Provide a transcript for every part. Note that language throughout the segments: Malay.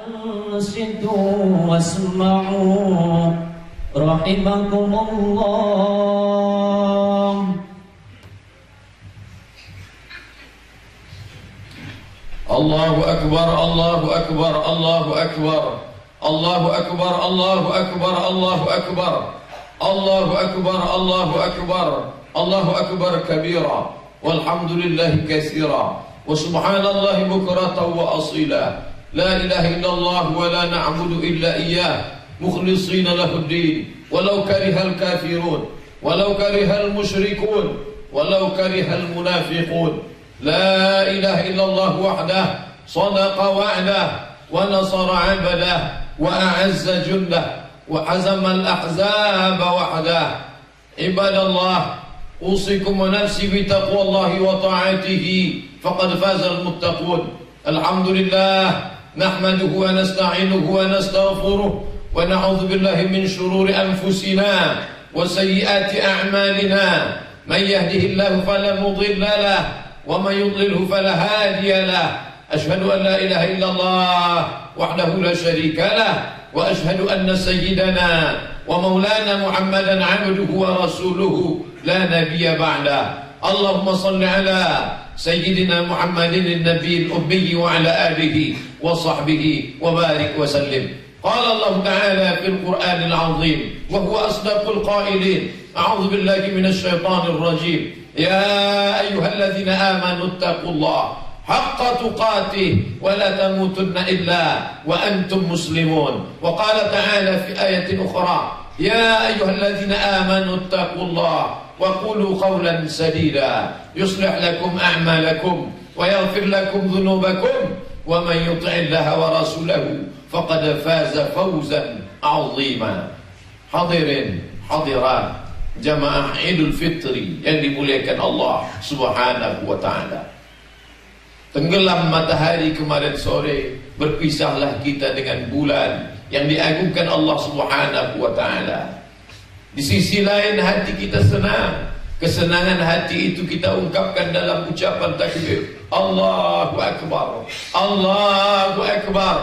أنصتوا واسمعوا رحمكم الله. الله أكبر الله أكبر الله أكبر الله أكبر الله أكبر الله أكبر الله أكبر الله أكبر الله أكبر كبيرا والحمد لله كثيرا وسبحان الله بكرة وأصيلا لا إله إلا الله ولا نعبد إلا إياه مخلصين له الدين ولو كره الكافرون ولو كره المشركون ولو كره المنافقون لا إله إلا الله وحده صدق وعده ونصر عبده وأعز جنده وحزم الأحزاب وحده. عباد الله أوصيكم ونفسي بتقوى الله وطاعته فقد فاز المتقون. الحمد لله نحمده ونستعينه ونستغفره ونعوذ بالله من شرور أنفسنا وسيئات أعمالنا من يهده الله فلا مضل له ومن يضلله فلا هادي له. أشهد أن لا إله إلا الله وحده لا شريك له وأشهد أن سيدنا ومولانا محمدا عبده ورسوله لا نبي بعده. اللهم صل على سيدنا محمد النبي الأمي وعلى آله وصحبه وبارك وسلم. قال الله تعالى في القرآن العظيم وهو أصدق القائلين أعوذ بالله من الشيطان الرجيم يا أيها الذين آمنوا اتقوا الله حق تقاته ولا تموتن إلا وأنتم مسلمون. وقال تعالى في آية أخرى يا أيها الذين آمنوا اتقوا الله وقولوا قولا سديدا يصلح لكم أعمالكم ويغفر لكم ذنوبكم ومن يطع الله ورسوله فقد فاز فوزا عظيما. Hadirin hadirat jamaah Idul Fitri yang dimuliakan Allah Subhanahu wa taala. Tenggelam matahari kemarin sore, berpisahlah kita dengan bulan yang diagungkan Allah Subhanahu wa taala. Di sisi lain hati kita senang. Kesenangan hati itu kita ungkapkan dalam ucapan takbir. Allahu Akbar, Allahu Akbar,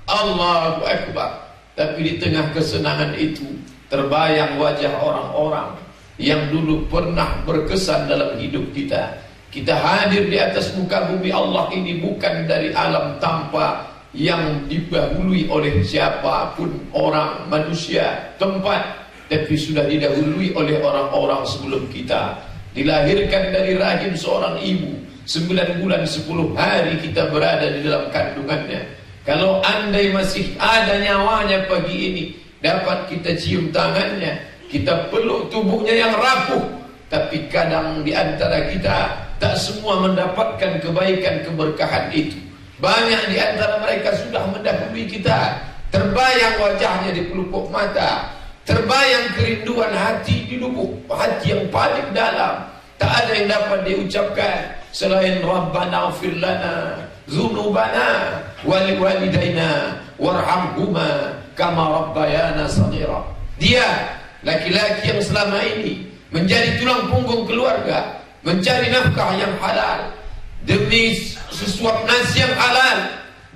Allahu Akbar. Tapi di tengah kesenangan itu terbayang wajah orang-orang yang dulu pernah berkesan dalam hidup kita. Kita hadir di atas muka bumi Allah ini bukan dari alam tanpa yang didahului oleh siapapun orang, manusia, tempat, tapi sudah didahului oleh orang-orang sebelum kita. Dilahirkan dari rahim seorang ibu, 9 bulan 10 hari kita berada di dalam kandungannya. Kalau andai masih ada nyawanya pagi ini, dapat kita cium tangannya, kita peluk tubuhnya yang rapuh. Tapi kadang di antara kita tak semua mendapatkan kebaikan keberkahan itu. Banyak di antara mereka sudah mendahului kita. Terbayang wajahnya di pelupuk mata, terbayang kerinduan hati di lubuk hati yang paling dalam. Tak ada yang dapat diucapkan selain Rabbana ighfir lana dzunubana wa liwalidayna warhamhuma kama rabbayana shaghira. Dia laki-laki yang selama ini menjadi tulang punggung keluarga, mencari nafkah yang halal demi sesuap nasi yang halal.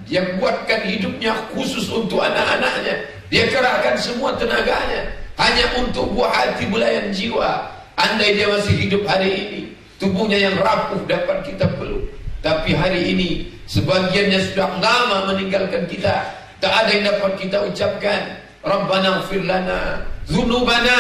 Dia buatkan hidupnya khusus untuk anak-anaknya. Dia kerahkan semua tenaganya hanya untuk buah hati belayan jiwa. Andai dia masih hidup hari ini, tubuhnya yang rapuh dapat kita peluk. Tapi hari ini sebagiannya sudah lama meninggalkan kita. Tak ada yang dapat kita ucapkan Rabbana ighfir lana dzunubana,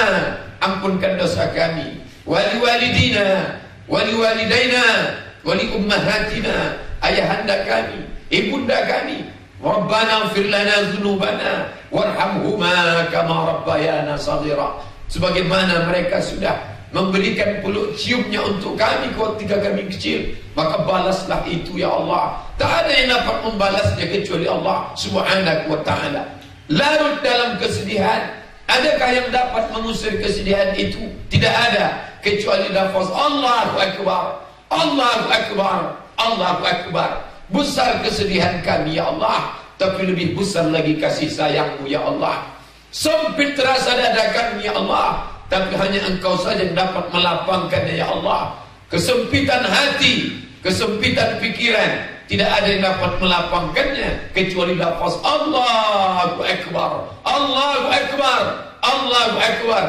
ampunkan dosa kami, wali walidina, wali walidaina, wali ummahatina, ayahanda kami, ibunda kami. Rabbana ighfir lana dzunubana warhamhuma kama rabbayana shaghira. Sebagaimana mereka sudah memberikan peluk ciumnya untuk kami ketika kami kecil, maka balaslah itu ya Allah. Tak ada yang dapat membalasnya kecuali Allah Subhanahu wa ta'ala. Larut dalam kesedihan, adakah yang dapat mengusir kesedihan itu? Tidak ada, kecuali lafaz Allahu Akbar, Allahu Akbar, Allahu Akbar. Besar kesedihan kami ya Allah, tapi lebih besar lagi kasih sayangmu ya Allah. Sempit terasa dada kami ya Allah, tapi hanya Engkau saja yang dapat melapangkannya ya Allah. Kesempitan hati, kesempitan pikiran, tidak ada yang dapat melapangkannya kecuali lafaz Allahu Akbar, Allahu Akbar, Allahu Akbar.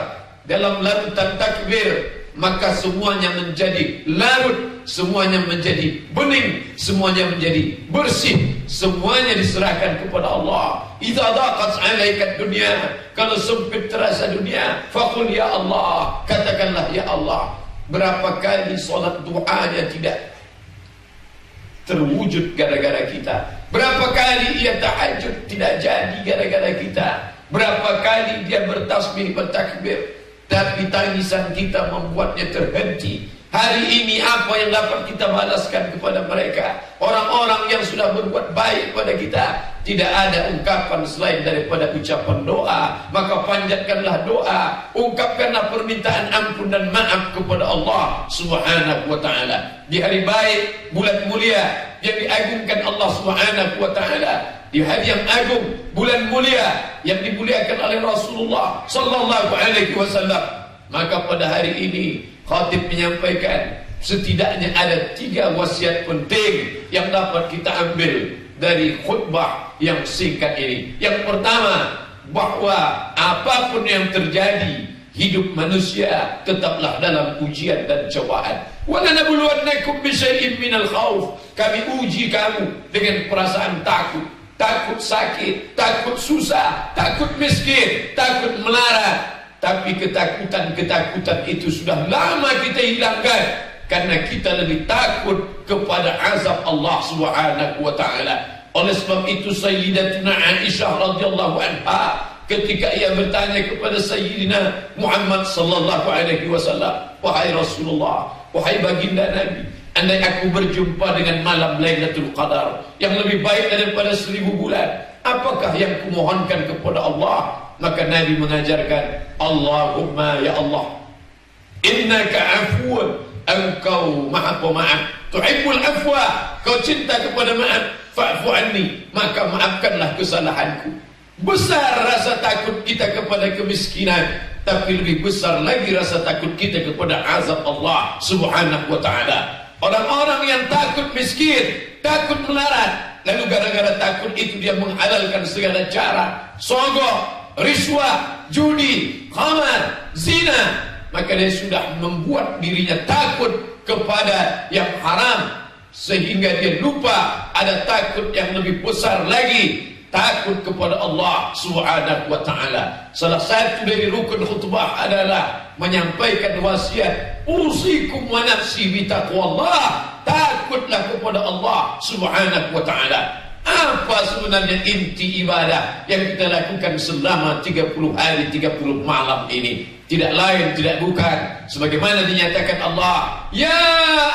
Dalam larutan takbir, maka semuanya menjadi larut, semuanya menjadi bening, semuanya menjadi bersih, semuanya diserahkan kepada Allah. Idza daqat 'alaika dunya, kalau sempit terasa dunia, faqul ya Allah, katakanlah ya Allah. Berapa kali solat doanya tidak terwujud gara-gara kita? Berapa kali ia tahajud tidak jadi gara-gara kita? Berapa kali dia bertasbih, bertakbir, tapi tangisan kita membuatnya terhenti. Hari ini apa yang dapat kita balaskan kepada mereka? Orang-orang yang sudah berbuat baik pada kita, tidak ada ungkapan selain daripada ucapan doa. Maka panjatkanlah doa, ungkapkanlah permintaan ampun dan maaf kepada Allah Subhanahu wa ta'ala. Di hari baik, bulan mulia yang diagungkan Allah Subhanahu wa ta'ala, di hari yang agung, bulan mulia yang dimuliakan oleh Rasulullah sallallahu alaihi wasallam, maka pada hari ini khatib menyampaikan setidaknya ada 3 wasiat penting yang dapat kita ambil dari khutbah yang singkat ini. Yang pertama, bahwa apapun yang terjadi, hidup manusia tetaplah dalam ujian dan cobaan. Walanabluwannakum bisyai'in minal khauf, kami uji kamu dengan perasaan takut. Takut sakit, takut susah, takut miskin, takut melarat. Tapi ketakutan-ketakutan itu sudah lama kita hilangkan, karena kita lebih takut kepada azab Allah Subhanahu wa ta'ala. Oleh sebab itu Sayyidatina Aisyah radhiyallahu anha, ketika ia bertanya kepada Sayyidina Muhammad sallallahu alaihi wasallam, wahai Rasulullah, wahai baginda Nabi, andai aku berjumpa dengan malam Lailatul Qadar yang lebih baik daripada 1000 bulan, apakah yang kumohonkan kepada Allah? Maka Nabi mengajarkan, Allahumma ya Allah, innaka afuun, engkau maha pemaaf, tuhibbul afwa, kau cinta kepada maaf, fa'fu anni, maka maafkanlah kesalahanku. Besar rasa takut kita kepada kemiskinan, tapi lebih besar lagi rasa takut kita kepada azab Allah Subhanahu wa ta'ala. Orang-orang yang takut miskin, takut melarat, lalu gara-gara takut itu dia menghalalkan segala cara, sogok, riswah, judi, khamar, zina, maka dia sudah membuat dirinya takut kepada yang haram, sehingga dia lupa ada takut yang lebih besar lagi, takut kepada Allah Subhanahu wa ta'ala. Salah satu dari rukun khutbah adalah menyampaikan wasiat, usikum wa nafsi bitaqwallah, takutlah kepada Allah Subhanahu wa ta'ala. Apa sebenarnya inti ibadah yang kita lakukan selama 30 hari 30 malam ini? Tidak lain, tidak bukan, sebagaimana dinyatakan Allah, ya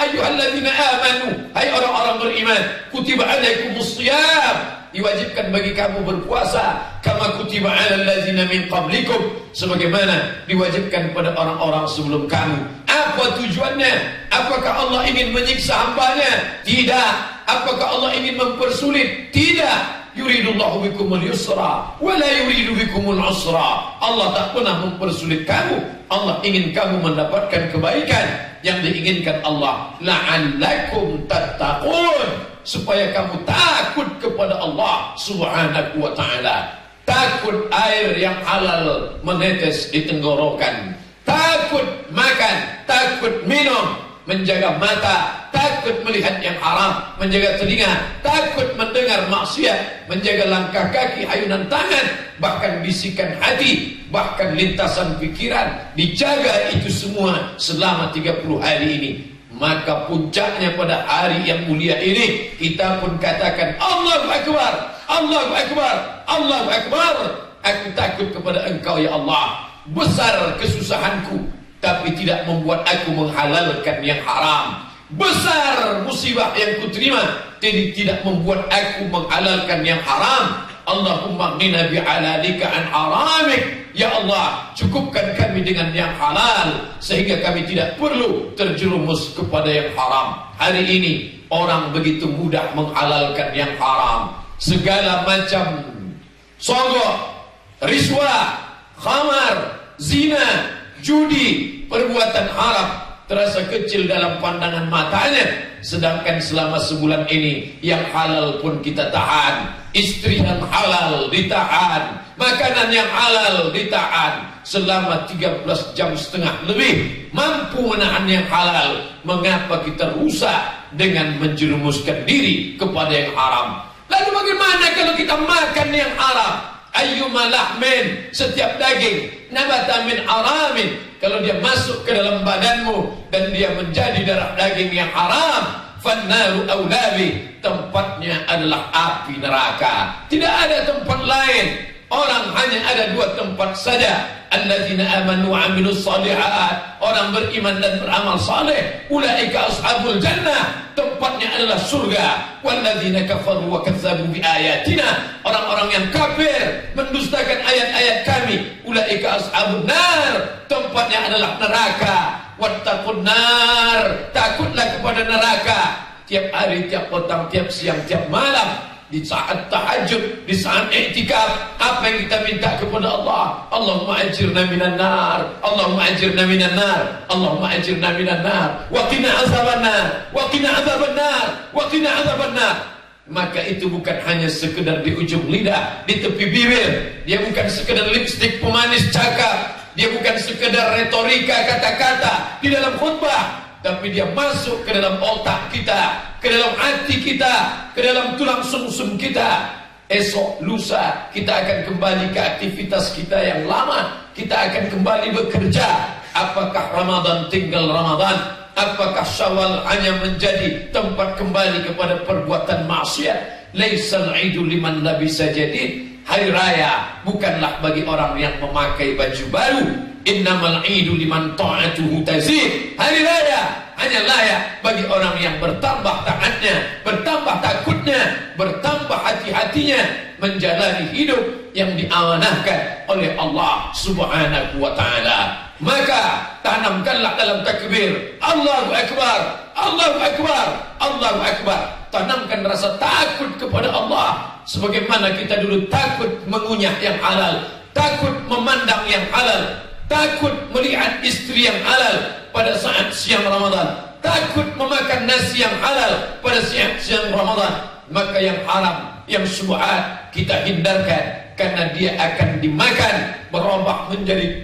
ayyuhalladzina amanu, hai orang-orang beriman, kutiba alaikumus shiyam, diwajibkan bagi kamu berpuasa, kama kutiba alal ladzina min qablikum, sebagaimana diwajibkan pada orang-orang sebelum kamu. Apa tujuannya? Apakah Allah ingin menyiksa hambanya? Tidak. Apakah Allah ingin mempersulit? Tidak. Yuridullahu bikumul yusra wa la yuridu bikumul usra. Allah tak pernah mempersulit kamu. Allah ingin kamu mendapatkan kebaikan. Yang diinginkan Allah, la'allakum tattaqun, supaya kamu takut kepada Allah Subhanahu wa ta'ala. Takut air yang halal menetes di tenggorokan, takut makan, takut minum, menjaga mata, takut melihat yang haram, menjaga telinga, takut mendengar maksiat, menjaga langkah kaki, ayunan tangan, bahkan bisikan hati, bahkan lintasan pikiran, dijaga itu semua selama 30 hari ini. Maka puncaknya pada hari yang mulia ini, kita pun katakan Allahu Akbar, Allahu Akbar, Allahu Akbar. Aku takut kepada Engkau ya Allah. Besar kesusahanku, tapi tidak membuat aku menghalalkan yang haram. Besar musibah yang kuterima, jadi tidak membuat aku menghalalkan yang haram. Allahumma qina bi'alalika an haramik. Ya Allah, cukupkan kami dengan yang halal, sehingga kami tidak perlu terjerumus kepada yang haram. Hari ini orang begitu mudah menghalalkan yang haram. Segala macam sogok, riswah, khamar, zina, judi, perbuatan haram, terasa kecil dalam pandangan matanya. Sedangkan selama sebulan ini yang halal pun kita tahan, istri yang halal ditahan, makanan yang halal ditahan selama 13 jam setengah lebih, mampu menahan yang halal. Mengapa kita rusak dengan menjerumuskan diri kepada yang haram? Lalu bagaimana kalau kita makan yang haram? Ayyuma lahmin, setiap daging nabata min haramin, kalau dia masuk ke dalam badanmu dan dia menjadi darah daging yang haram, fannaru aulabi, tempatnya adalah api neraka. Tidak ada tempat lain. Orang hanya ada 2 tempat saja. Alladzina amanu wa amilus shalihat, orang beriman dan beramal saleh, ulaika ashabul jannah, tempatnya adalah surga. Walladzina kafaru wa kadzdzabu biayatina, orang-orang yang kafir mendustakan ayat-ayat kami, ulaika ashabun nar, tempatnya adalah neraka. Wattaqun nar, takutlah kepada neraka. Tiap hari, tiap petang, tiap siang, tiap malam, di saat tahajud, di saat i'tikaf, apa yang kita minta kepada Allah? Allahumma ajirna minan nar, Allahumma ajirna minan nar, Allahumma ajirna minan nar, wa qina azabannar, wa qina azabannar, wa qina azabannar. Maka itu bukan hanya sekedar di ujung lidah, di tepi bibir. Dia bukan sekedar lipstik pemanis cakap, dia bukan sekedar retorika kata-kata di dalam khutbah, tapi dia masuk ke dalam otak kita, ke dalam hati kita, ke dalam tulang sumsum kita. Esok lusa kita akan kembali ke aktivitas kita yang lama. Kita akan kembali bekerja. Apakah Ramadan tinggal Ramadan? Apakah Syawal hanya menjadi tempat kembali kepada perbuatan maksiat? Laisal idu liman labisa jadid. Hari raya bukanlah bagi orang yang memakai baju baru. Innamal idu liman ta'atuhu tazid. Hari raya hanya layak bagi orang yang bertambah taatnya, bertambah takutnya, bertambah hati-hatinya menjalani hidup yang diamanahkan oleh Allah Subhanahu wa ta'ala. Maka tanamkanlah dalam takbir Allahu Akbar, Allahu Akbar, Allahu Akbar. Tanamkan rasa takut kepada Allah, sebagaimana kita dulu takut mengunyah yang halal, takut memandang yang halal, takut melihat istri yang halal pada saat siang Ramadan, takut memakan nasi yang halal pada siang Ramadan. Maka yang haram, yang syubhat kita hindarkan, karena dia akan dimakan, berubah menjadi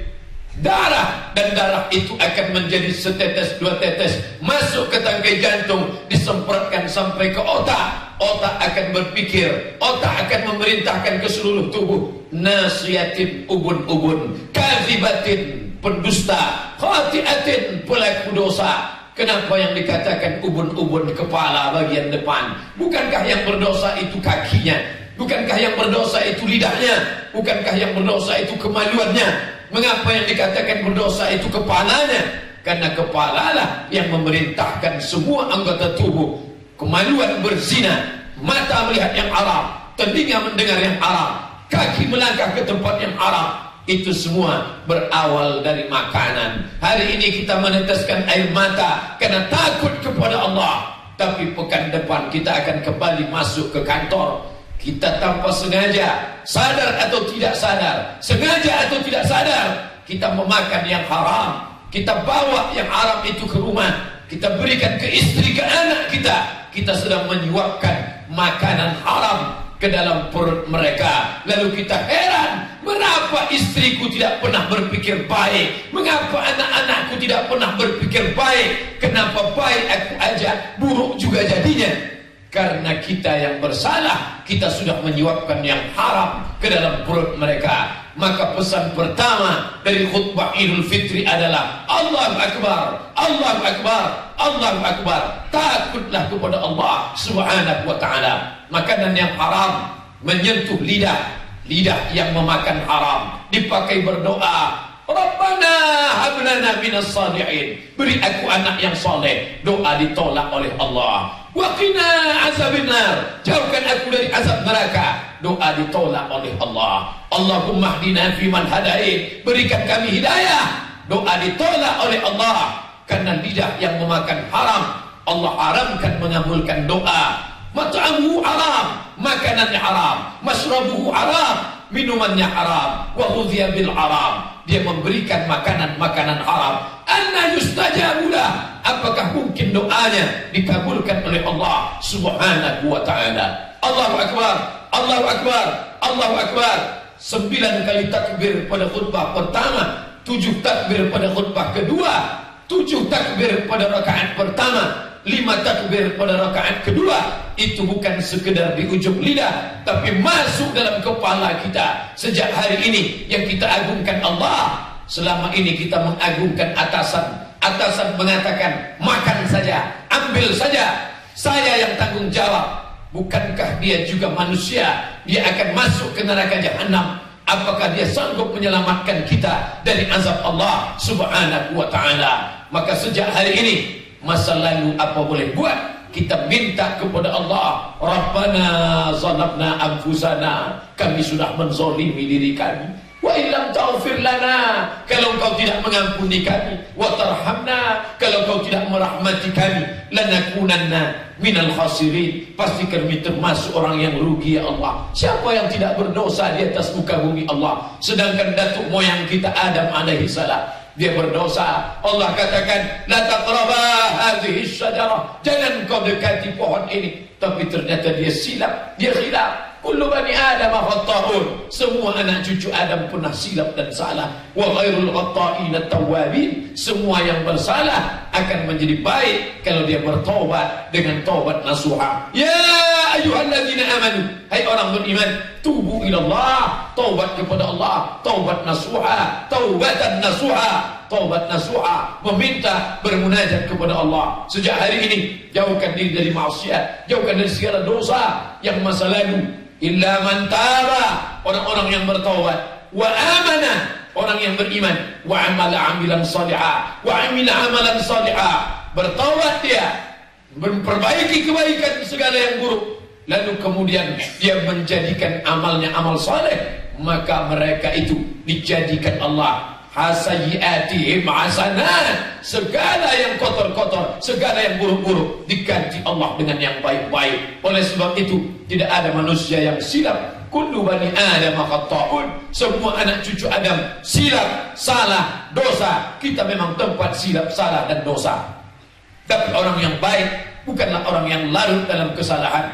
darah, dan darah itu akan menjadi setetes 2 tetes masuk ke tangkai jantung, disemprotkan sampai ke otak. Otak akan berpikir, otak akan memerintahkan ke seluruh tubuh. Nasiyatin, ubun-ubun, kadzibatin, pendusta, khati'atin, pelaku dosa. Kenapa yang dikatakan ubun-ubun kepala bagian depan? Bukankah yang berdosa itu kakinya? Bukankah yang berdosa itu lidahnya? Bukankah yang berdosa itu kemaluannya? Mengapa yang dikatakan berdosa itu kepalanya? Karena kepalalah yang memerintahkan semua anggota tubuh. Kemaluan berzina, mata melihat yang haram, telinga mendengar yang haram, kaki melangkah ke tempat yang haram. Itu semua berawal dari makanan. Hari ini kita meneteskan air mata karena takut kepada Allah, tapi pekan depan kita akan kembali masuk ke kantor. Kita tanpa sengaja, sadar atau tidak sadar, sengaja atau tidak sadar, kita memakan yang haram. Kita bawa yang haram itu ke rumah, kita berikan ke istri, ke anak kita. Kita sedang menyuapkan makanan haram ke dalam perut mereka. Lalu kita heran, mengapa istriku tidak pernah berpikir baik? Mengapa anak-anakku tidak pernah berpikir baik? Kenapa baik aku ajak, buruk juga jadinya? Karena kita yang bersalah, kita sudah menyuapkan yang haram ke dalam perut mereka. Maka pesan pertama dari khutbah Idul Fitri adalah Allahu Akbar, Allahu Akbar, Allahu Akbar. Takutlah kepada Allah Subhanahu wa ta'ala. Makanan yang haram menyentuh lidah, lidah yang memakan haram dipakai berdoa, Rabbana hab lana minas salihin, beri aku anak yang soleh. Doa ditolak oleh Allah. Wa qina azabannar, jauhkan aku dari azab neraka. Doa ditolak oleh Allah. Allahumma hdina fiman hadait, berikan kami hidayah. Doa ditolak oleh Allah. Karena lidah yang memakan haram, Allah haramkan mengabulkan doa. Mat'amuhu haram, makanannya haram. Masrabuhu haram, minumannya haram. Wa ghudhiya bil haram, dia memberikan makanan-makanan haram. Anna yustajabulah, apakah mungkin doanya dikabulkan oleh Allah Subhanahu wa ta'ala? Allahu Akbar, Allahu Akbar, Allahu Akbar. 9 kali takbir pada khutbah pertama, 7 takbir pada khutbah kedua, 7 takbir pada rakaat pertama, 5 takbir pada rakaat kedua. Itu bukan sekedar di ujung lidah, tapi masuk dalam kepala kita. Sejak hari ini yang kita agungkan Allah. Selama ini kita mengagungkan atasan. Atasan mengatakan, makan saja, ambil saja, saya yang tanggung jawab. Bukankah dia juga manusia? Dia akan masuk ke neraka jahanam. Apakah dia sanggup menyelamatkan kita dari azab Allah Subhanahu wa ta'ala? Maka sejak hari ini, masa lalu apa boleh buat, kita minta kepada Allah, Rabbana zalamna anfusana, kami sudah menzalimi diri kami. Wa illam taghfir lana, kalau engkau tidak mengampuni kami, wa tarhamna, kalau engkau tidak merahmati kami, lanakunanna minal khasirin, pasti kami termasuk orang yang rugi ya Allah. Siapa yang tidak berdosa di atas muka bumi Allah? Sedangkan datuk moyang kita Adam alaihi salam, dia berdosa. Allah katakan, la taqraba hadhihi syajarah, jangan kau dekati pohon ini. Tapi ternyata dia silap, dia khilaf. Kullu bani Adam khata'un, semua anak cucu Adam pernah silap dan salah. Wa ghairul khata'in at-tawwabin, semua yang bersalah akan menjadi baik kalau dia bertaubat dengan taubat nasuha. Ya ayyuhalladzina amanu, hai orang beriman, tubu ilallah, taubat kepada Allah, taubat nasuha, taubatan nasuha. Taubat nasuha, meminta, bermunajat kepada Allah. Sejak hari ini, jauhkan diri dari maksiat, jauhkan dari segala dosa yang masa lalu. Illa man taba, orang-orang yang bertaubat. Wa amana, orang yang beriman. Wa amala amilan salihah, wa amila amalan salihah. Bertaubat dia, memperbaiki kebaikan segala yang buruk, lalu kemudian dia menjadikan amalnya amal saleh, maka mereka itu dijadikan Allah hasayiatihim hasanat, segala yang kotor-kotor, segala yang buruk-buruk diganti Allah dengan yang baik-baik. Oleh sebab itu tidak ada manusia yang silap. Kullu bani Adam khata'un, semua anak cucu Adam silap, salah, dosa. Kita memang tempat silap, salah dan dosa. Tapi orang yang baik bukanlah orang yang larut dalam kesalahan.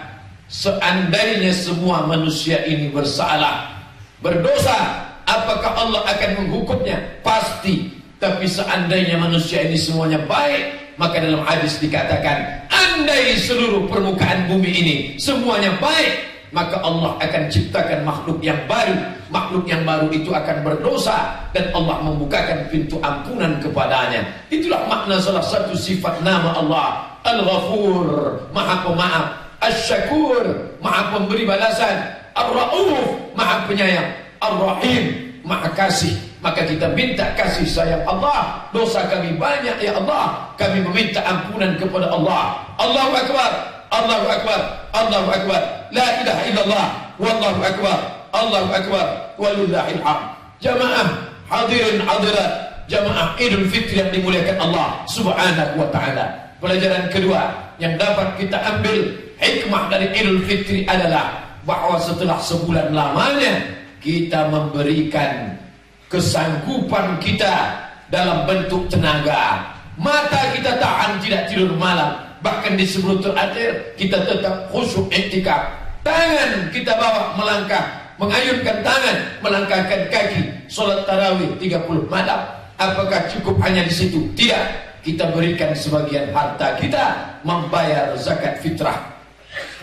Seandainya semua manusia ini bersalah, berdosa, apakah Allah akan menghukumnya? Pasti. Tapi seandainya manusia ini semuanya baik, maka dalam hadis dikatakan, andai seluruh permukaan bumi ini semuanya baik, maka Allah akan ciptakan makhluk yang baru. Makhluk yang baru itu akan berdosa, dan Allah membukakan pintu ampunan kepadanya. Itulah makna salah satu sifat nama Allah, Al-Ghafur, Maha Pemaaf, Asy-Syakur, Maha Pemberi balasan, Ar-Rauf, Maha Penyayang, Ar-Rahim, Maha Kasih. Maka kita minta kasih sayang Allah. Dosa kami banyak ya Allah, kami meminta ampunan kepada Allah. Allahu Akbar, Allahu Akbar, Allahu Akbar, la ilaha illallah, wallahu akbar, Allahu Akbar, walillahil hamd. Jamaah hadirin hadirat, jamaah Idul Fitri yang dimuliakan Allah Subhanahu wa ta'ala. Pelajaran kedua yang dapat kita ambil hikmah dari Idul Fitri adalah bahwa setelah sebulan lamanya kita memberikan kesanggupan kita dalam bentuk tenaga. Mata kita tahan tidak tidur malam, bahkan di sebelum terakhir kita tetap khusyuk iktikaf. Tangan kita bawa melangkah, mengayunkan tangan, melangkahkan kaki, solat tarawih 30 malam. Apakah cukup hanya di situ? Tidak. Kita berikan sebagian harta kita membayar zakat fitrah.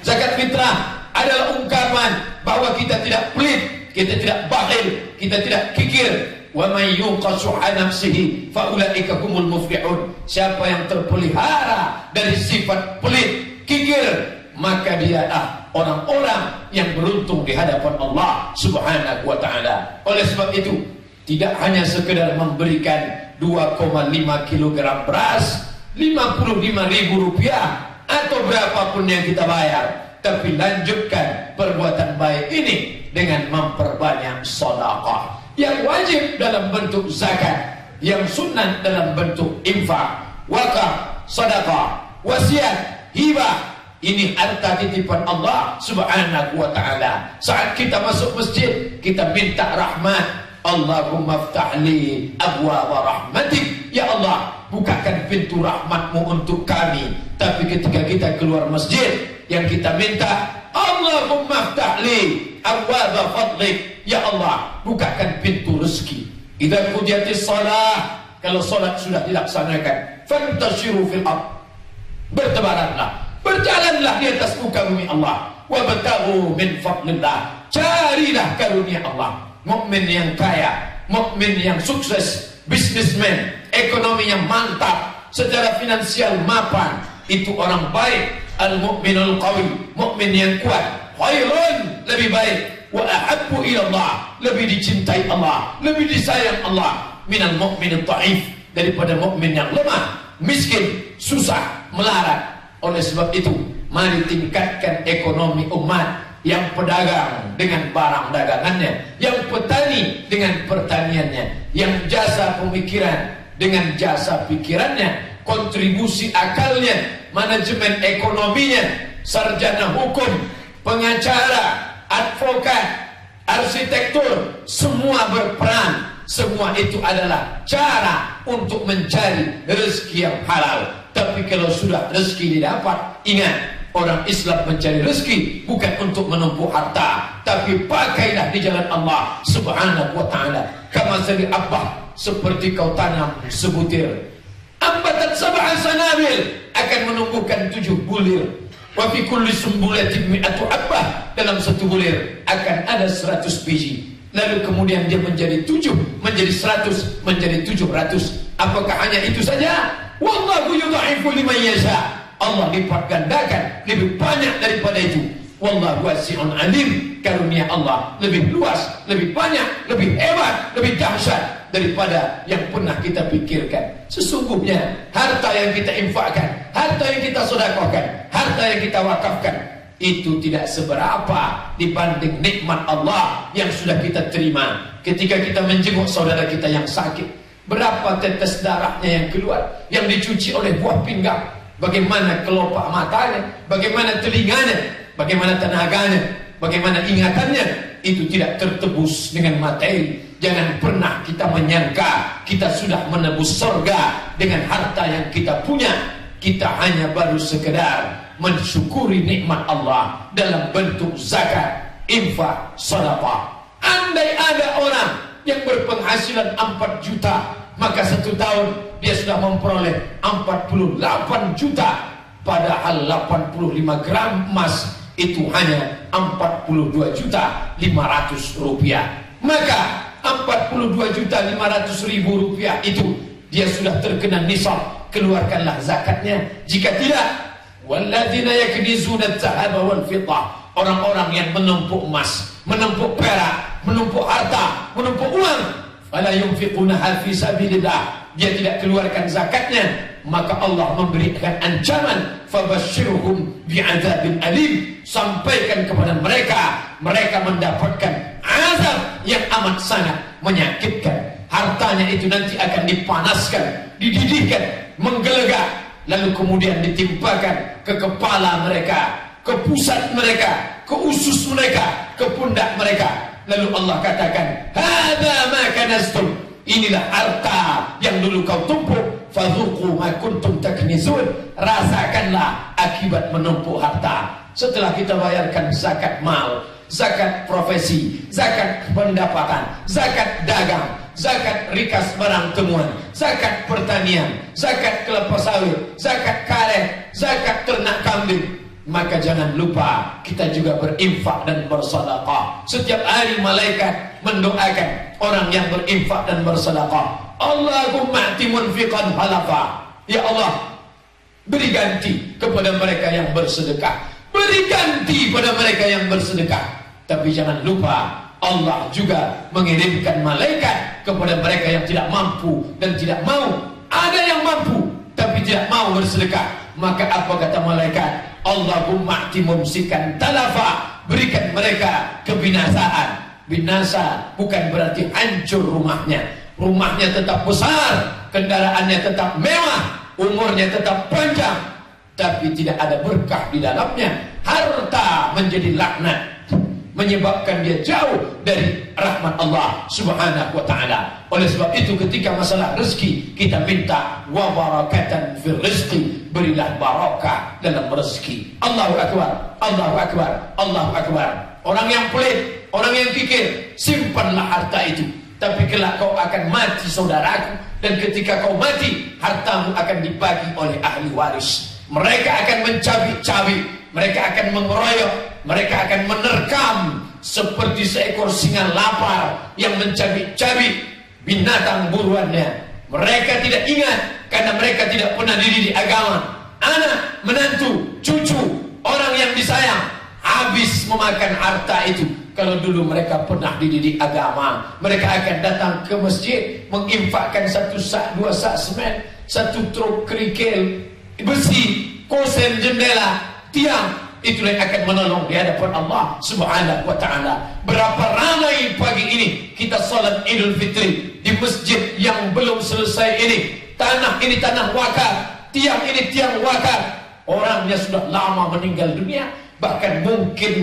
Zakat fitrah adalah ungkapan bahwa kita tidak pelit, kita tidak bakhil, kita tidak kikir. Wa may yuqashuha nafsihi fa ulaika humul muflihun. Siapa yang terpelihara dari sifat pelit, kikir, maka dialah orang-orang yang beruntung di hadapan Allah Subhanahu wa ta'ala. Oleh sebab itu, tidak hanya sekedar memberikan 2,5 kg beras, 55.000 rupiah atau berapapun yang kita bayar, tapi lanjutkan perbuatan baik ini dengan memperbanyak sedekah yang wajib dalam bentuk zakat, yang sunnah dalam bentuk infak, wakaf, sedekah, wasiat, hibah. Ini harta titipan Allah Subhanahu wa ta'ala. Saat kita masuk masjid, kita minta rahmat. Allahumma ftahli abwaaba rahmatik Ya Allah, bukakan pintu rahmat-Mu untuk kami. Tapi ketika kita keluar masjid, yang kita minta, Allahumma ftahli abwaba fadlik. Ya Allah, bukakan pintu rezeki. Idza qudiyatis shalah, kalau salat sudah dilaksanakan, fantashiru fil ardh, bertebaranlah, berjalanlah di atas muka bumi Allah. Wabtaghu min fadlillah, carilah karunia Allah. Mukmin yang kaya, mukmin yang sukses, bisnismen, ekonominya mantap, secara finansial mapan, itu orang baik. Al-mu'minul qawi, mukmin yang kuat, khairun, lebih baik, wa ahabbu ila Allah, lebih dicintai Allah, lebih disayang Allah, minal mu'minil dhaif, daripada mukmin yang lemah, miskin, susah, melarat. Oleh sebab itu, mari tingkatkan ekonomi umat, yang pedagang dengan barang dagangannya, yang petani dengan pertaniannya, yang jasa pemikiran dengan jasa pikirannya, kontribusi akalnya, manajemen ekonominya, sarjana hukum, pengacara, advokat, arsitektur, semua berperan. Semua itu adalah cara untuk mencari rezeki yang halal. Tapi kalau sudah rezeki didapat, ingat, orang Islam mencari rezeki bukan untuk menumpuk harta, tapi pakailah di jalan Allah Subhanahu wa ta'ala. Kama sari abbah, seperti kau tanam sebutir, ambatan sab'a sanabil, akan menumbuhkan 7 bulir. Wa fi kulli sumbulatin mi'atu abbah, dalam satu bulir akan ada 100 biji. Lalu kemudian dia menjadi 7, menjadi 100, menjadi 700. Apakah hanya itu saja? Wallahu yudha'ifu liman yasha. Allah lipat gandakan lebih banyak daripada itu. Wallahu wasi'un alim. Karunia Allah lebih luas, lebih banyak, lebih hebat, lebih dahsyat daripada yang pernah kita pikirkan. Sesungguhnya harta yang kita infakkan, harta yang kita sedekahkan, harta yang kita wakafkan, itu tidak seberapa dibanding nikmat Allah yang sudah kita terima. Ketika kita menjenguk saudara kita yang sakit, berapa tetes darahnya yang keluar, yang dicuci oleh buah pinggang, bagaimana kelopak matanya, bagaimana telinganya, bagaimana tenaganya, bagaimana ingatannya, itu tidak tertebus dengan materi. Jangan pernah kita menyangka kita sudah menebus surga dengan harta yang kita punya. Kita hanya baru sekedar mensyukuri nikmat Allah dalam bentuk zakat, infak, sedekah. Andai ada orang yang berpenghasilan 4 juta, maka 1 tahun dia sudah memperoleh 48 juta. Padahal 85 gram emas itu hanya 42 juta 500 rupiah. Maka 42 juta 500 ribu rupiah itu dia sudah terkena nisab. Keluarkanlah zakatnya. Jika tidak, walladzina yaknizuna adh-dhahaba wal fiddah, orang-orang yang menumpuk emas, menumpuk perak, menumpuk harta, menumpuk uang, fala yunfiqunaha fi sabilillah, dia tidak keluarkan zakatnya, maka Allah memberikan ancaman, fabashshirhum bi'adzabin alim, sampaikan kepada mereka, mereka mendapatkan azab yang amat sangat menyakitkan. Hartanya itu nanti akan dipanaskan, dididihkan, menggelegak, lalu kemudian ditimpakan ke kepala mereka, ke pusat mereka, ke usus mereka, ke pundak mereka. Lalu Allah katakan, hadza ma kanaztum, inilah harta yang dulu kau tumpuk, fadzuqu ma kuntum taknizun, rasakanlah akibat menumpuk harta. Setelah kita bayarkan zakat mal, zakat profesi, zakat pendapatan, zakat dagang, zakat rikas barang temuan, zakat pertanian, zakat kelapa sawit, zakat karet, zakat ternak kambing, maka jangan lupa kita juga berinfak dan bersedekah. Setiap hari malaikat mendoakan orang yang berinfak dan bersedekah. Allahumma ati munfiqan halafa, ya Allah, beri ganti kepada mereka yang bersedekah, beri ganti pada mereka yang bersedekah. Tapi jangan lupa Allah juga mengirimkan malaikat kepada mereka yang tidak mampu dan tidak mau. Ada yang mampu tapi tidak mau bersedekah, maka apa kata malaikat? Allahumma ati mumsikan talafa, berikan mereka kebinasaan. Binasa bukan berarti hancur rumahnya. Rumahnya tetap besar, kendaraannya tetap mewah, umurnya tetap panjang, tapi tidak ada berkah di dalamnya. Harta menjadi laknat, menyebabkan dia jauh dari rahmat Allah Subhanahu wa ta'ala. Oleh sebab itu ketika masalah rezeki, kita minta wa barakatan fil rizqi, berilah barakah dalam rezeki. Allahu akbar, Allahu akbar, Allahu akbar. Orang yang pelit, orang yang kikir, simpanlah harta itu. Tapi kelak kau akan mati saudaraku, dan ketika kau mati, hartamu akan dibagi oleh ahli waris. Mereka akan mencabik-cabik, mereka akan mengeroyok, mereka akan menerkam seperti seekor singa lapar yang mencabik-cabik binatang buruannya. Mereka tidak ingat karena mereka tidak pernah dididik agama. Anak, menantu, cucu, orang yang disayang habis memakan harta itu. Kalau dulu mereka pernah dididik agama, mereka akan datang ke masjid, menginfakkan 1 sak, 2 sak semen, 1 truk kerikil besi, kosen, jendela, tiang. Itulah yang akan menolong di hadapan Allah Subhanahu wa ta'ala. Berapa ramai pagi ini kita salat Idul Fitri di masjid yang belum selesai ini. Tanah ini tanah wakaf, tiang ini tiang wakaf. Orangnya sudah lama meninggal dunia, bahkan mungkin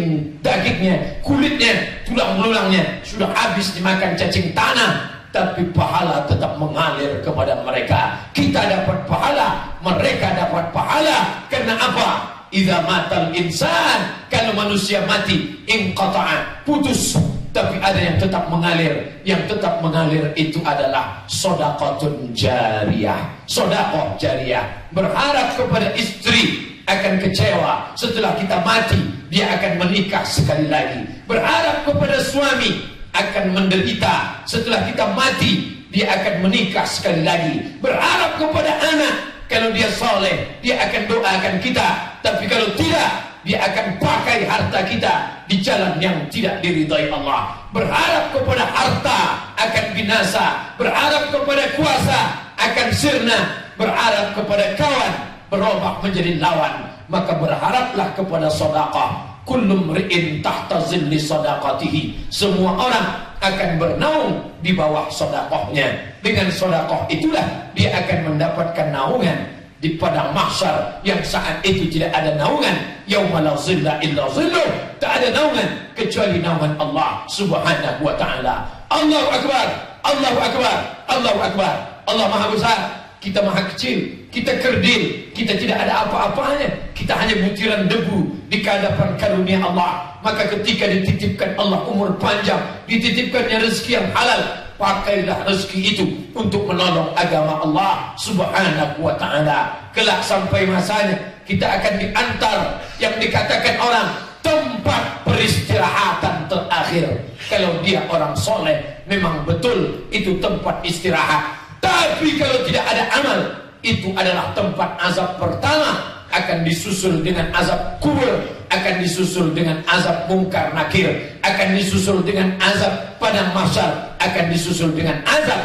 dagingnya, kulitnya, tulang belulangnya sudah habis dimakan cacing tanah, tapi pahala tetap mengalir kepada mereka. Kita dapat pahala, mereka dapat pahala. Karena apa? Idza matal insan, kalau manusia mati, inqata'a, putus. Tapi ada yang tetap mengalir. Yang tetap mengalir itu adalah shadaqatun jariyah, sedekah jariyah. Berharap kepada istri akan kecewa setelah kita mati, dia akan menikah sekali lagi. Berharap kepada suami akan menderita setelah kita mati, dia akan menikah sekali lagi. Berharap kepada anak, kalau dia soleh, dia akan doakan kita. Tapi kalau tidak, dia akan pakai harta kita di jalan yang tidak diridhai Allah. Berharap kepada harta akan binasa, berharap kepada kuasa akan sirna, berharap kepada kawan berubah menjadi lawan. Maka berharaplah kepada sedekah. Kullu mri'in tahta zilli sadaqatihi. Semua orang akan bernaung di bawah sedekahnya. Dengan sedekah itulah dia akan mendapatkan naungan di padang mahsyar yang saat itu tidak ada naungan. Yauma la zilla illa zilluh. Tak ada naungan kecuali naungan Allah Subhanahu wa ta'ala. Allahu akbar, Allahu akbar, Allahu akbar. Allah Maha Besar, kita maha kecil, kita kerdil, kita tidak ada apa-apanya, kita hanya butiran debu di hadapan karunia Allah. Maka ketika dititipkan Allah umur panjang, dititipkannya rezeki yang halal, pakailah rezeki itu untuk menolong agama Allah Subhanahu wa ta'ala. Kelak sampai masanya kita akan diantar yang dikatakan orang tempat peristirahatan terakhir. Kalau dia orang soleh, memang betul itu tempat istirahat. Tapi kalau tidak ada amal, itu adalah tempat azab pertama. Akan disusul dengan azab kubur, akan disusul dengan azab mungkar nakir, akan disusul dengan azab padang mahsyar, akan disusul dengan azab.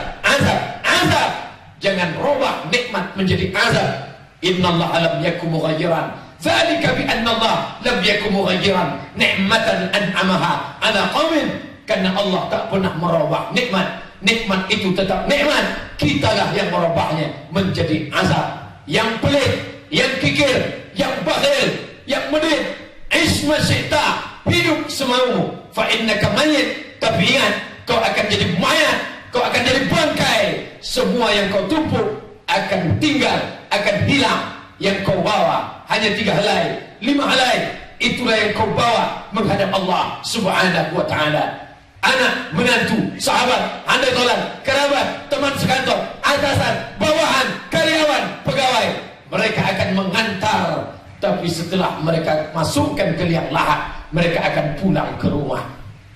Jangan robah nikmat menjadi azab. Innallaha lam yakum mughayyiran, dzalika bi annallaha lam yakum mughayyiran ni'matan an'amaha ala qaumin. Karena Allah tak pernah merubah nikmat. Nikmat itu tetap nikmat, kitalah yang merubahnya menjadi azab. Yang pelit, yang kikir, yang bakhil, yang medit, isma syi'ta, hidup semaumu, fa innaka mayyit. Tapi ingat, kau akan jadi mayat, kau akan jadi bangkai. Semua yang kau tumpuk akan tinggal, akan hilang. Yang kau bawa hanya 3 helai, 5 helai, itulah yang kau bawa menghadap Allah Subhanahu wa ta'ala. Anak, menantu, sahabat, handai tolan, kerabat, teman sekantor, atasan, bawahan, karyawan, pegawai, mereka akan mengantar. Tapi setelah mereka masukkan ke liang lahat, mereka akan pulang ke rumah.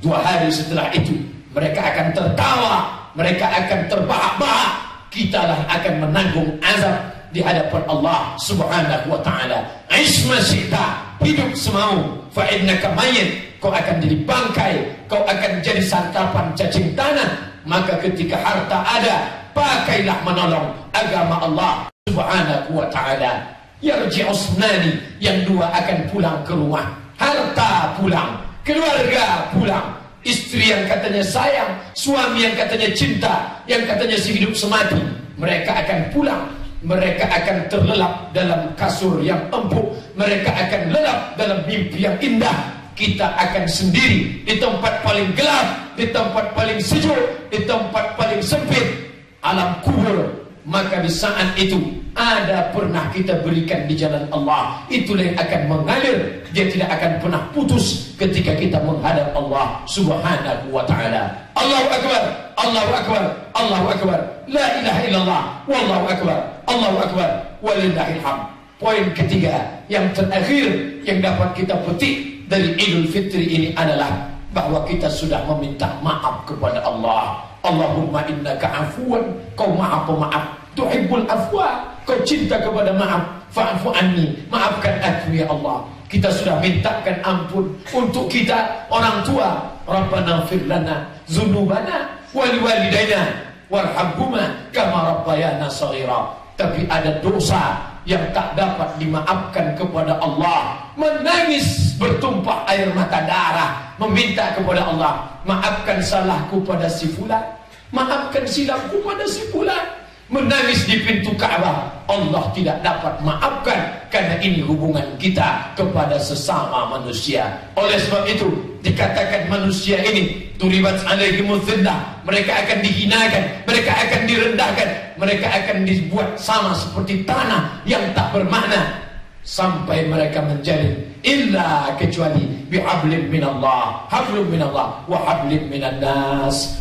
2 hari setelah itu mereka akan tertawa, mereka akan terbahak-bahak. Kitalah akan menanggung azab di hadapan Allah Subhanahu wa ta'ala. Isma syi'ta, hidup semau, fa innaka mayyit. Kau akan jadi bangkai, kau akan jadi santapan cacing tanah. Maka ketika harta ada, pakailah menolong agama Allah Subhanahu wa ta'ala. Yarji'u usnani, yang 2 akan pulang ke rumah. Harta pulang, keluarga pulang, istri yang katanya sayang, suami yang katanya cinta, yang katanya sehidup semati, mereka akan pulang. Mereka akan terlelap dalam kasur yang empuk, mereka akan lelap dalam mimpi yang indah. kita akan sendiri di tempat paling gelap, di tempat paling sejuk, di tempat paling sempit, alam kubur. Maka di saat itu ada pernah kita berikan di jalan Allah, itulah yang akan mengalir. Dia tidak akan pernah putus ketika kita menghadap Allah Subhanahu wa ta'ala. Allahu Akbar, Allahu Akbar, Allahu Akbar, la ilaha illallah, wallahu akbar, Allahu Akbar, walillahil hamd. Poin ketiga yang terakhir yang dapat kita petik dari Idul Fitri ini adalah bahwa kita sudah meminta maaf kepada Allah. Allahumma innaka afuwan, kau maha pemaaf, tuhibbul afwa, kau cinta kepada maaf, fa'fu anni, maafkan aku ya Allah. Kita sudah mintakan ampun untuk kita, orang tua. Rabbana ighfir lana dzunubana wa liwalidayna warhamhuma kama rabbayana shaghira. Tapi ada dosa yang tak dapat dimaafkan kepada Allah. Menangis bertumpah air mata darah, meminta kepada Allah, maafkan salahku pada si fulan, maafkan silapku pada si fulan. Menangis di pintu Ka'bah, Allah tidak dapat maafkan, karena ini hubungan kita kepada sesama manusia. Oleh sebab itu dikatakan manusia ini turibat alaihimudz dzillah, mereka akan dihinakan, mereka akan direndahkan, mereka akan dibuat sama seperti tanah yang tak bermakna, sampai mereka menjalin illa kecuali bihablim minallah, hablum minallah wa hablim minan nas.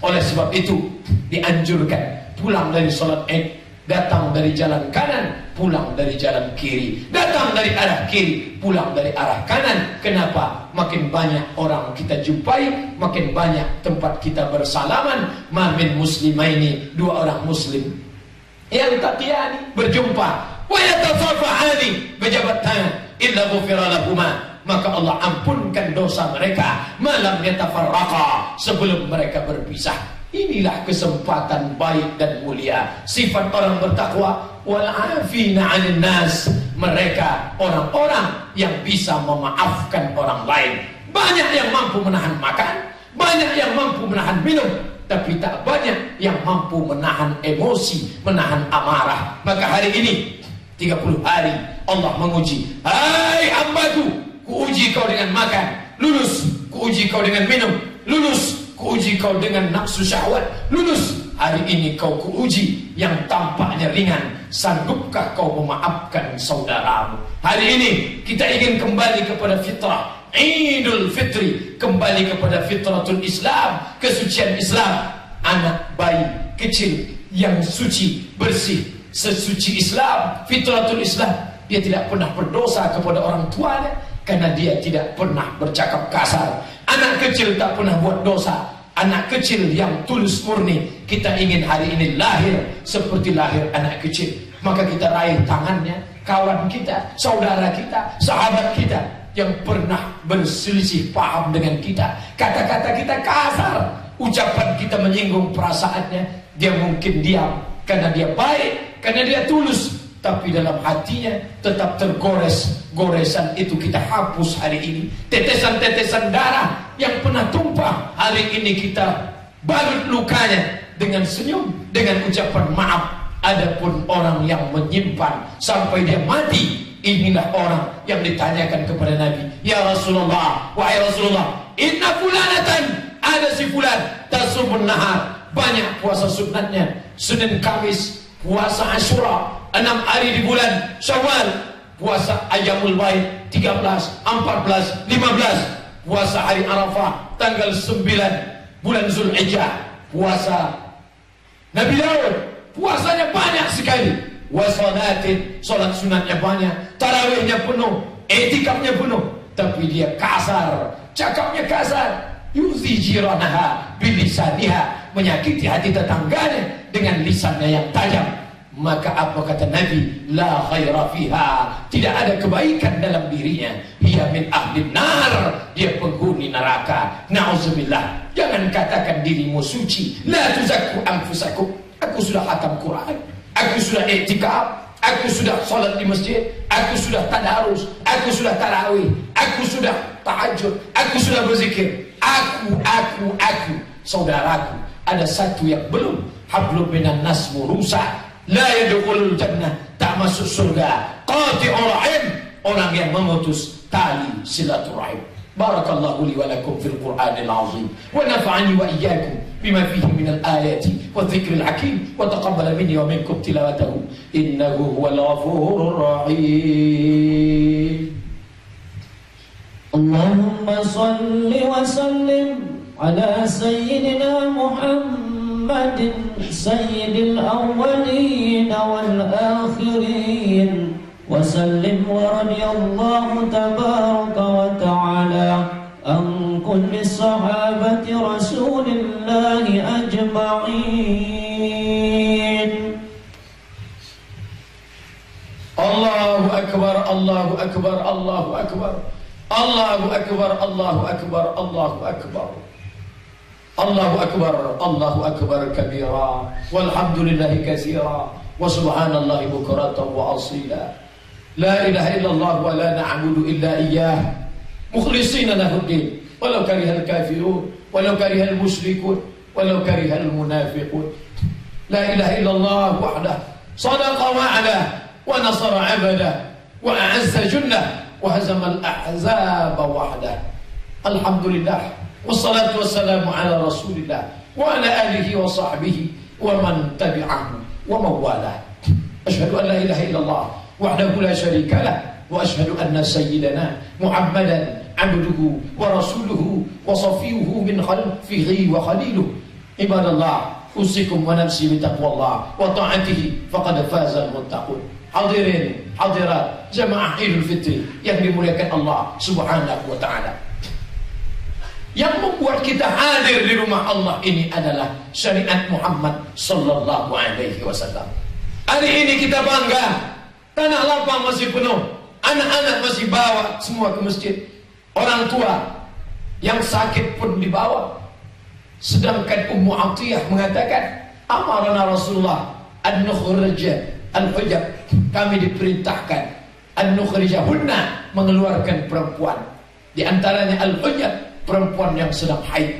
Oleh sebab itu dianjurkan pulang dari sholat Id, datang dari jalan kanan, pulang dari jalan kiri, datang dari arah kiri, pulang dari arah kanan. Kenapa? Makin banyak orang kita jumpai, makin banyak tempat kita bersalaman. Ma min muslimaini, dua orang muslim yang taqiyani berjumpa, wa yatasafahani, berjabat tangan, illa ghufira lahuma, maka Allah ampunkan dosa mereka, malam yatafarraqa, sebelum mereka berpisah. Inilah kesempatan baik dan mulia, sifat orang bertakwa. Wal afina 'anil nas, mereka orang-orang yang bisa memaafkan orang lain. Banyak yang mampu menahan makan, banyak yang mampu menahan minum, tapi tak banyak yang mampu menahan emosi, menahan amarah. Maka hari ini 30 hari Allah menguji, hai hambaku, kuuji kau dengan makan, lulus. Kuuji kau dengan minum, lulus. Kuuji kau dengan nafsu syahwat, lulus. Hari ini kau kuuji yang tampaknya ringan, sanggupkah kau memaafkan saudaramu? Hari ini kita ingin kembali kepada fitrah Idul Fitri, kembali kepada fitratul Islam, kesucian Islam. Anak bayi kecil yang suci, bersih, sesuci Islam, fitratul Islam, dia tidak pernah berdosa kepada orang tuanya, karena dia tidak pernah bercakap kasar. Anak kecil tak pernah buat dosa. Anak kecil yang tulus murni. Kita ingin hari ini lahir seperti lahir anak kecil. Maka kita raih tangannya, kawan kita, saudara kita, sahabat kita yang pernah berselisih paham dengan kita, kata-kata kita kasar, ucapan kita menyinggung perasaannya. Dia mungkin diam karena dia baik, karena dia tulus, tapi dalam hatinya tetap tergores. Goresan itu kita hapus hari ini. Tetesan-tetesan darah yang pernah tumpah, hari ini kita balut lukanya dengan senyum, dengan ucapan maaf. Adapun orang yang menyimpan sampai dia mati, inilah orang yang ditanyakan kepada Nabi, ya Rasulullah, wahai Rasulullah, inna fulanatan, ada si fulan, tasubun nahar, banyak puasa sunatnya, Senin Kamis, puasa Asyura, 6 hari di bulan Syawal, puasa Ayyamul Baid 13, 14, 15, puasa hari Arafah tanggal 9 bulan Zulhijjah, puasa Nabi Daud, puasanya banyak sekali. Wasalatin, solat sunatnya banyak, tarawihnya penuh, etikafnya penuh, tapi dia kasar, cakapnya kasar. Yuzi jiranaha bilisaniha, menyakiti hati tetangganya dengan lisannya yang tajam. Maka apa kata Nabi? La khaira fiha, tidak ada kebaikan dalam dirinya. Hiya min ahlin nar, dia penghuni neraka. Na'udzubillah. Jangan katakan dirimu suci. La tuzakku anfusakum. Aku sudah khatam Quran, aku sudah i'tikaf, aku sudah salat di masjid, aku sudah tadarus, aku sudah tarawih, aku sudah tahajud, aku sudah berzikir. Aku. Saudaraku, ada satu yang belum. Hablum minan nas murusa, la yadkhulul jannah, tak masuk surga. Qati'ur rahim, orang yang memutus tali silaturahim. Barakallahu li wa lakum fil Qur'anil azim wa nafa'ani wa iyyakum bima fihi minal ayati wa dhikril hakim wa taqabbala minni wa minkum tilawatahu innahu huwal ghafurur rahim. Allahumma salli wa sallim ala sayyidina Muhammadin sayyidil awwalin wal akhirin wa sallim wa radiyallahu tabaraka wa ta'ala an kulli sahabati rasulillahi ajma'in. Allahu akbar, Allahu akbar, Allahu akbar, Allahu akbar, Allahu akbar, Allahu akbar, Allahu akbar, Allahu akbar kabira walhamdulillahi katsira wa subhanallahi bukratan wa asila. La ilaha illallah wa la na'budu illa iyyah mukhlishina lahu-d-din walau karihal kafirun walau karihal musyrikun walau karihal munafiqun. La ilaha illallah wahdah sadaqa wa'adah wa nasara 'abdah wa a'azza jundah wa hazama al-ahzaba wahdah. Alhamdulillah wassalatu wassalamu ala rasulillah wa ala alihi wa sahbihi wa man tabi'ahu wa mawalah. Asyhadu an la ilaha illallah wahdahu la syarika lah wa asyhadu anna sayyidana Muhammadan abduhu wa rasuluhu wa safiyuhu min khalqihi wa khaliluh. Ibadallah, usikum wa nafsi bi taqwallah wa ta'atihi faqad faza al-muttaqun. Hadirin hadirat jamaah Idul Fitri yang dimuliakan Allah Subhanahu wa taala. Yang membuat kita hadir di rumah Allah ini adalah syariat Muhammad sallallahu alaihi wasallam. Hari ini kita bangga, tanah lapang masih penuh, anak-anak masih bawa semua ke masjid, orang tua yang sakit pun dibawa. Sedangkan Ummu Atiyah mengatakan, amarana Rasulullah an nukhrija al-hujab, kami diperintahkan an nukhrijahunna, mengeluarkan perempuan, di antaranya al-hujab, perempuan yang sedang haid,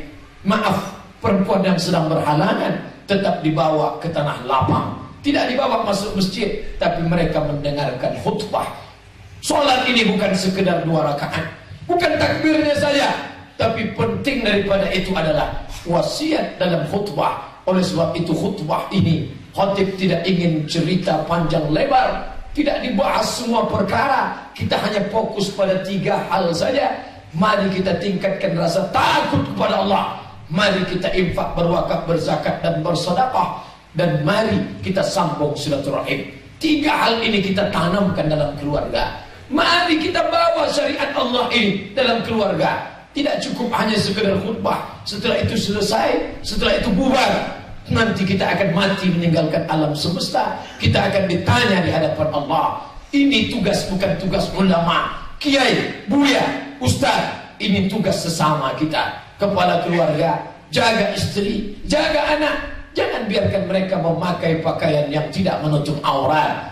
perempuan yang sedang berhalangan, tetap dibawa ke tanah lapang, tidak dibawa masuk masjid, tapi mereka mendengarkan khutbah. Solat ini bukan sekedar 2 rakaat, bukan takbirnya saja, tapi penting daripada itu adalah wasiat dalam khutbah. Oleh sebab itu khutbah ini khatib tidak ingin cerita panjang lebar, tidak dibahas semua perkara, kita hanya fokus pada 3 hal saja. Mari kita tingkatkan rasa takut kepada Allah, mari kita infak, berwakaf, berzakat dan bersedekah, dan mari kita sambung silaturahim. 3 hal ini kita tanamkan dalam keluarga. Mari kita bawa syariat Allah ini dalam keluarga. Tidak cukup hanya sekedar khutbah, setelah itu selesai, setelah itu bubar. Nanti kita akan mati meninggalkan alam semesta, kita akan ditanya di hadapan Allah. Ini tugas, bukan tugas ulama, kiai, buya, ustaz. Ini tugas sesama kita. Kepala keluarga, jaga istri, jaga anak. Jangan biarkan mereka memakai pakaian yang tidak menutup aurat.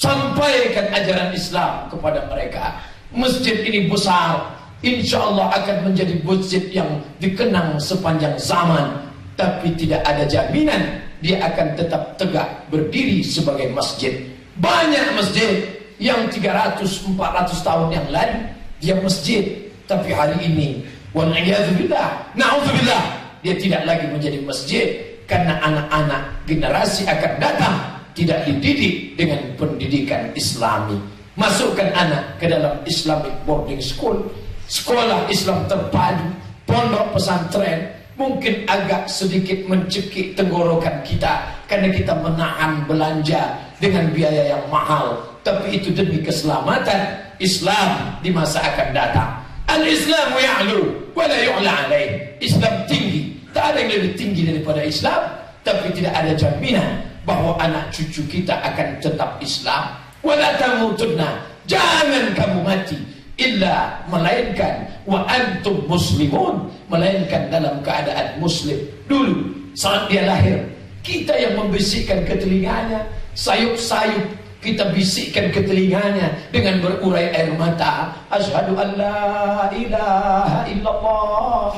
Sampaikan ajaran Islam kepada mereka. Masjid ini besar, insya Allah akan menjadi masjid yang dikenang sepanjang zaman. Tapi tidak ada jaminan dia akan tetap tegak berdiri sebagai masjid. Banyak masjid yang 300-400 tahun yang lalu dia masjid, tapi hari ini wal'iyadzubillah, na'udzubillah, dia tidak lagi menjadi masjid. Karena anak-anak generasi akan datang tidak dididik dengan pendidikan Islami. Masukkan anak ke dalam Islamic boarding school, sekolah Islam terpadu, pondok pesantren, mungkin agak sedikit mencekik tenggorokan kita karena kita menahan belanja dengan biaya yang mahal, tapi itu demi keselamatan Islam di masa akan datang. Al-Islamu ya'lu wa la yu'la alaih. Islam tinggi, tak ada yang lebih tinggi daripada Islam, tapi tidak ada jaminan bahwa anak cucu kita akan tetap Islam. Wala tamutunna, jangan kamu mati illa, melainkan wa antum muslimun, melainkan dalam keadaan muslim. Dulu saat dia lahir, kita yang membisikkan ke telinganya, sayup-sayup kita bisikkan ke telinganya dengan berurai air mata, asyhadu an la ilaha illallah.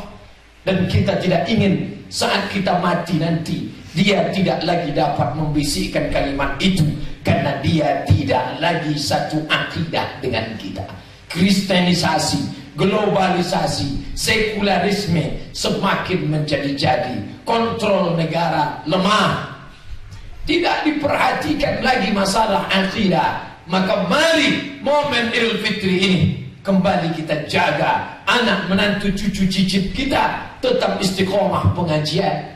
Dan kita tidak ingin saat kita mati nanti dia tidak lagi dapat membisikkan kalimat itu, karena dia tidak lagi satu akidah dengan kita. kristenisasi, globalisasi, sekularisme semakin menjadi-jadi, kontrol negara lemah, tidak diperhatikan lagi masalah akidah. Maka mari momen Idul Fitri ini kembali kita jaga. Anak menantu cucu cicit kita tetap istiqomah pengajian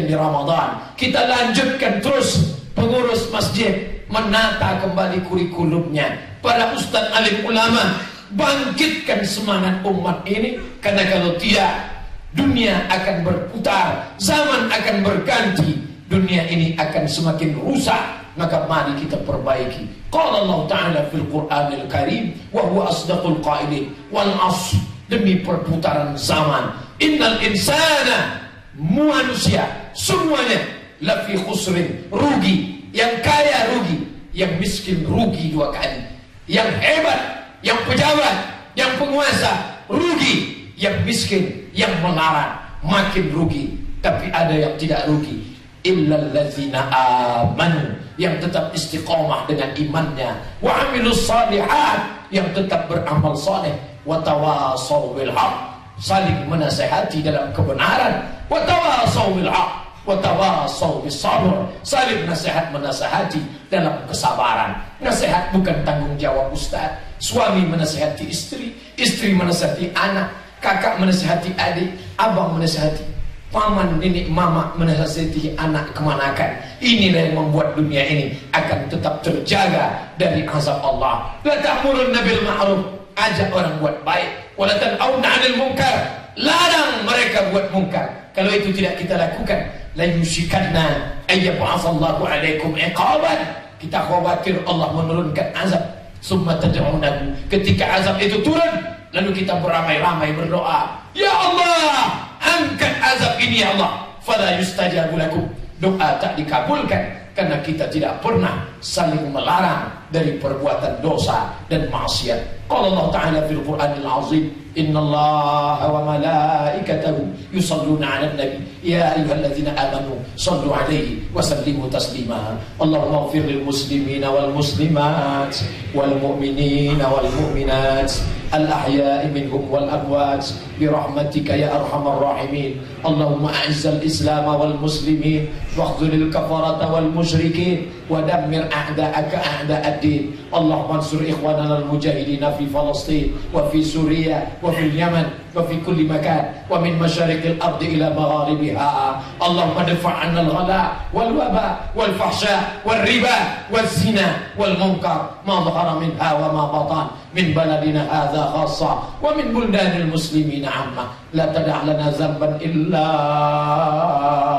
di Ramadan. Kita lanjutkan terus. Pengurus masjid menata kembali kurikulumnya. Para ustaz alim ulama bangkitkan semangat umat ini. Karena kalau tidak, dunia akan berputar, zaman akan berganti, dunia ini akan semakin rusak. Maka mari kita perbaiki. Qala Allah Ta'ala fil Qur'anil Karim wa huwa asdaqul qailin wal 'ashr, demi perputaran zaman, innal insana, manusia semuanya lafi khusrin, rugi. Yang kaya rugi, yang miskin rugi dua kali. Yang hebat, yang pejabat, yang penguasa rugi. Yang miskin, yang melarat makin rugi. Tapi ada yang tidak rugi, illal ladzina amanu, yang tetap istiqomah dengan imannya, wa amilus shalihat, yang tetap beramal saleh, wa tawasaw bil haq, saling menasihati dalam kebenaran, wa tawasaw bil haq wa tawasaw bis sabr, saling menasihati dalam kesabaran. Nasihat bukan tanggung jawab ustaz. Suami menasihati istri, istri menasihati anak, kakak menasihati adik, abang menasihati paman, nenek, mama menasihati anak kemanakan. Inilah yang membuat dunia ini akan tetap terjaga dari azab Allah. La ta'murunna bil ma'ruf, ajak orang buat baik, wa la tan'auna 'anil munkar, larang mereka buat mungkar. Kalau itu tidak kita lakukan, la yushikanna ayyab'atsallahu 'alaikum iqaban, kita khawatir Allah menurunkan azab. Summa tad'unahu, ketika azab itu turun, lalu kita beramai-ramai berdoa, ya Allah, angkat azab ini ya Allah. Fala yustajabu lakum, doa tak dikabulkan karena kita tidak pernah saling melarang dari perbuatan dosa dan maksiat. Qala Allah Ta'ala fil Qur'anil Azim, innallaha wa malaikatahu yusalluna 'alan nabi ya ayyuhalladzina amanu sallu 'alaihi wa sallimu taslima. Allahumma ighfir lil muslimina wal muslimat wal mu'minina wal mu'minat al-ahya'i minhum wal amwat birahmatika ya arhamar rahimin. Allahumma a'izzal islam wal muslimin wakhzulil kafarata wal musyrikin wa dammir a'da'aka a'da'ad-din. Allahumma ansur ikhwanana al-mujahidin fi Palestin wa fi Suriah wa fi Yaman wa fi kulli makan wa min masyariqil ardi ila magharibiha. Allahumma dfa' 'anna al-ghala wal waba wal fahsya wal riba wal zina wal munkar ma dhahara minha wa ma batan min baladina hadha khassa wa min buldanil muslimin 'amma. La tada' lana dhanban illa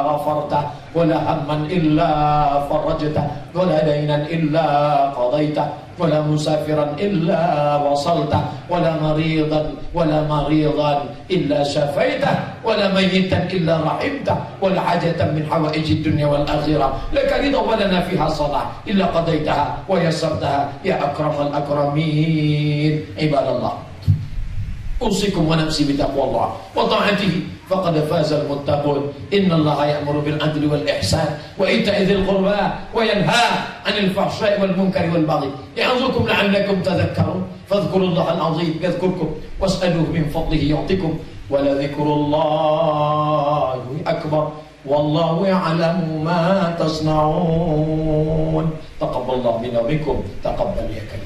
ghafarta wa la hamman illa farajta wa la daynan illa qadayta wa la musafiran illa wasalta wa la maridan illa shafaita wa la mayyitan illa rahimta wa la hajatan min hawaijid dunya wal akhirah laka ridha wa lana fiha salah illa qadaytaha wa yassartaha ya akramal akramin. Ibadallah, usikum wa nafsi bitaqwallah wa ta'atihi faqad faza al-muttaqun. Innallaha ya'muru bil 'adli wal ihsan wa ita'i dzil qurba wa yanha 'anil fahsya'i wal munkari wal baghi ya'idhukum la'allakum tadhakkarun. Fadhkurullaha al-'azim yadhkurkum was'aluhu min fadlihi yu'tikum wa la dhikrullahi akbar wallahu ya'lamu ma tasna'un. Taqabbalallahu minna wa minkum, taqabbal ya karim.